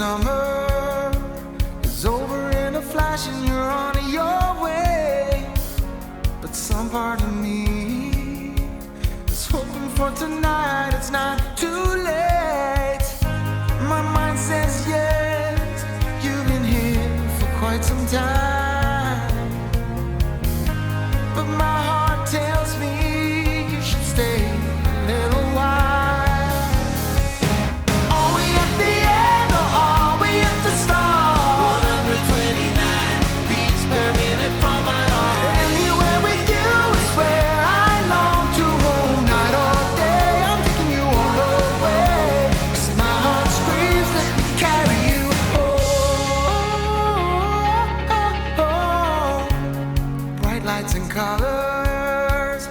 summer is over in a flash and you're on your way. But some part of me is hoping for tonight. It's not too late. My mind says yes, you've been here for quite some time. But my heart tells me you should stay a little while. Colors,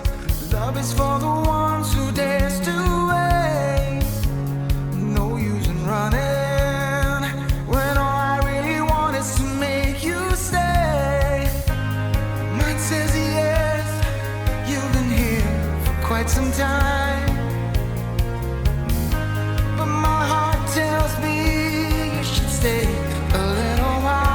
love is for the ones who dares to wait. No use in running when all I really want is to make you stay. Mind says yes, you've been here for quite some time. But my heart tells me you should stay a little while.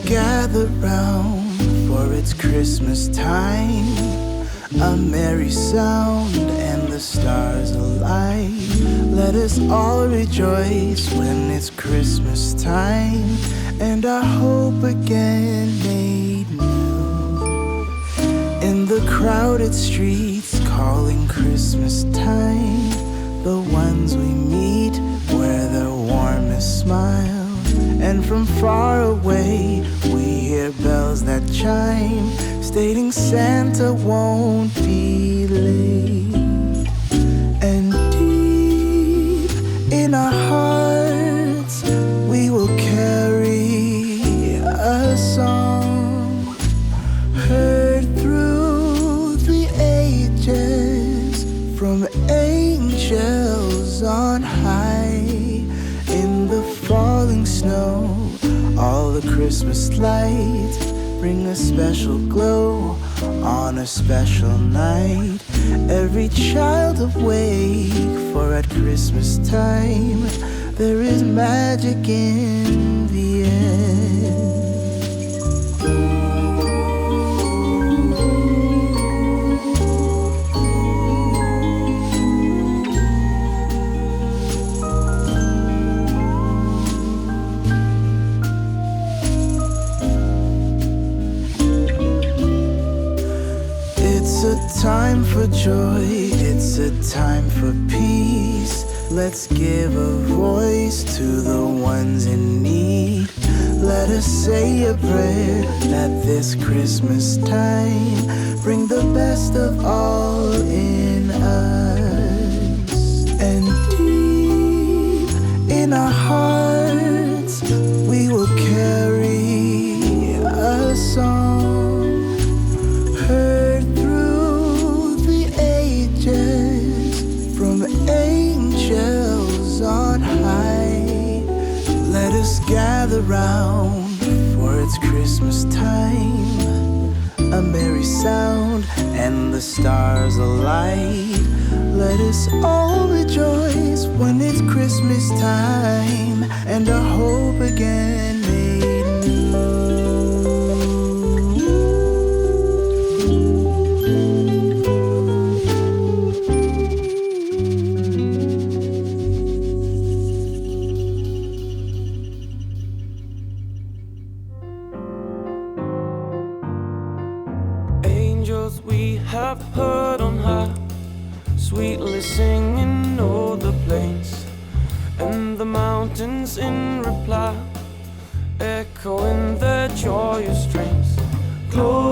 Gather round, for it's Christmas time. A merry sound and the stars alight. Let us all rejoice when it's Christmas time, and our hope again made new. In the crowded streets calling Christmas time, the ones we meet wear their warmest smile. And from far away we hear bells that chime, stating Santa won't be late. And deep in our hearts we will carry a song, heard through the ages from angels on high. In the falling snow, all the Christmas lights bring a special glow on a special night. Every child awake, for at Christmas time there is magic in the air. Time for joy, it's a time for peace. Let's give a voice to the ones in need. Let us say a prayer that this Christmas time bring the best of all in us. And deep in our hearts we will carry a song heard through the ages from angels on high. Let us gather round, for it's Christmas time, a merry sound and the stars alight. Let us all rejoice when it's Christmas time and our hope again made new. We have heard on high, sweetly singing o'er the plains and the mountains in reply, echoing their joyous strains. Gloria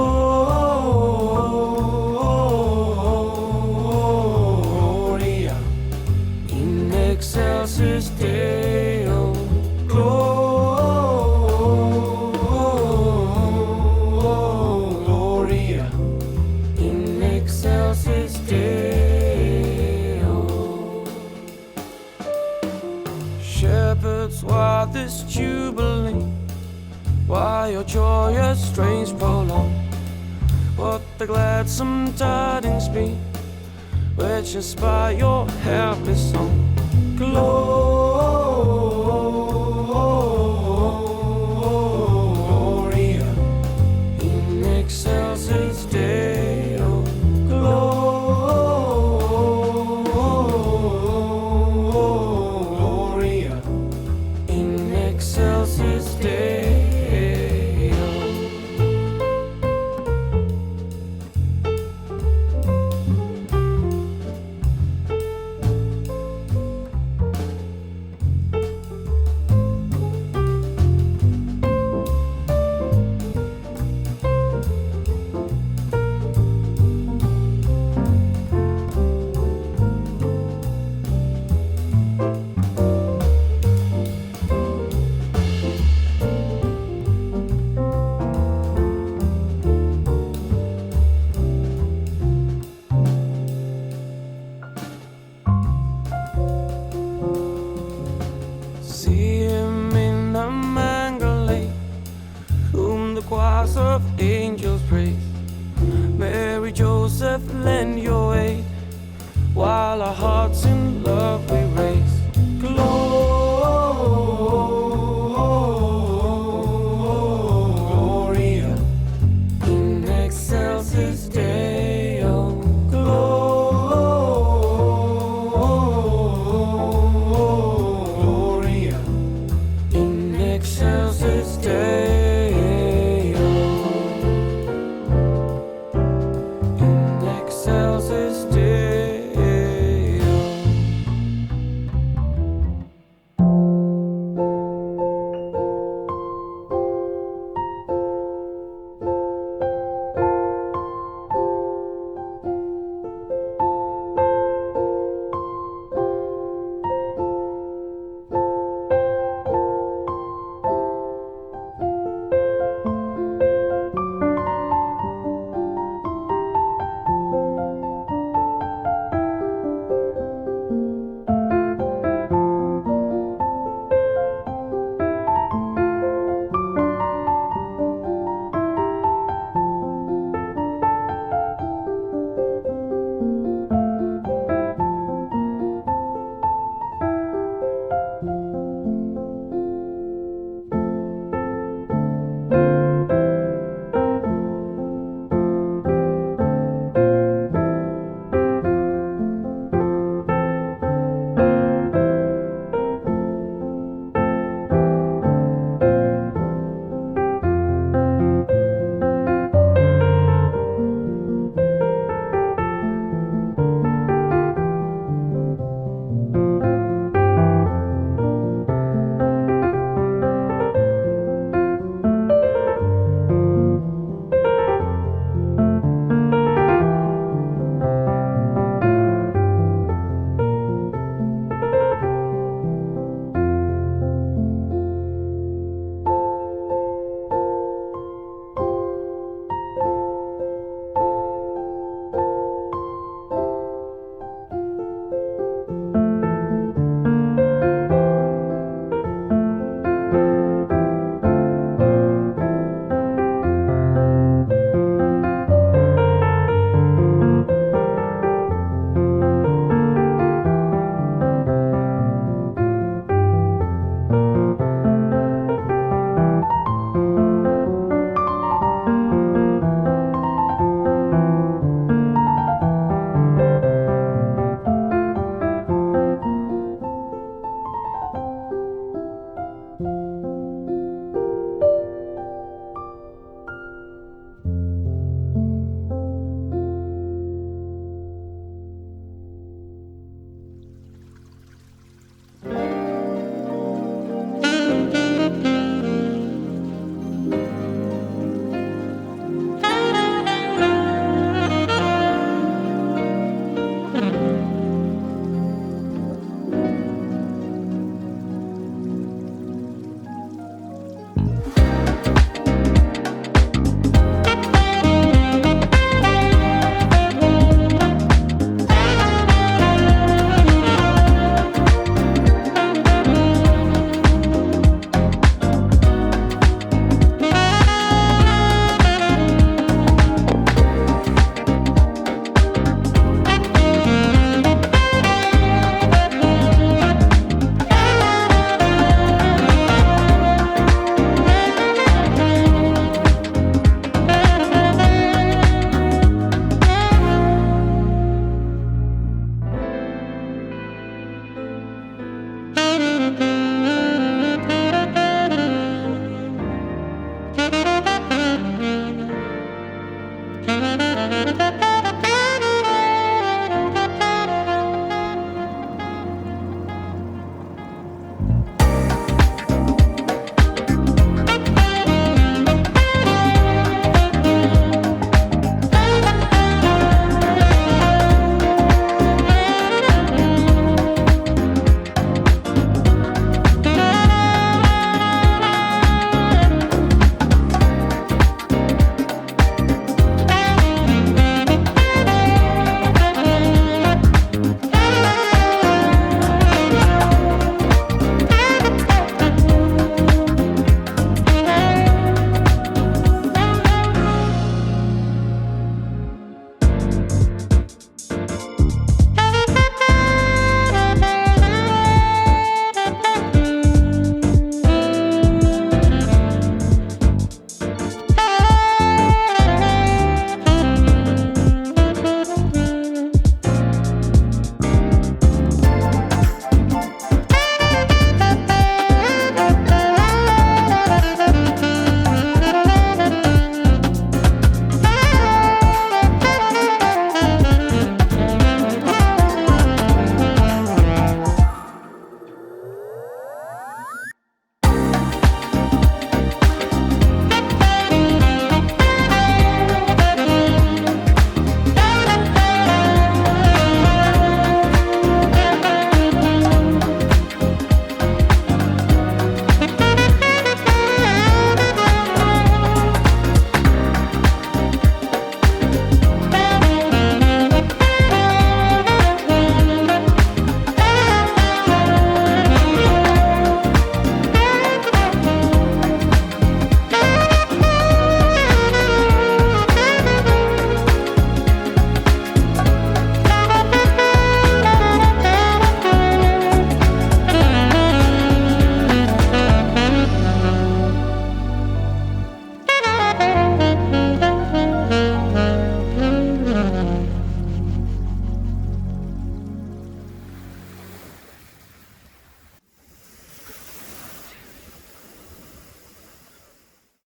in excelsis Deo. Gloria in excelsis Deo. Shepherds, why this jubilee? Why your joyous strains prolong? What the gladsome tidings be, which inspire your happy song? Gloria in excelsis Deo. Gloria in excelsis Deo. See him in the mangle lane, whom the choirs of angels praise. Mary, Joseph, lend your aid, while our hearts in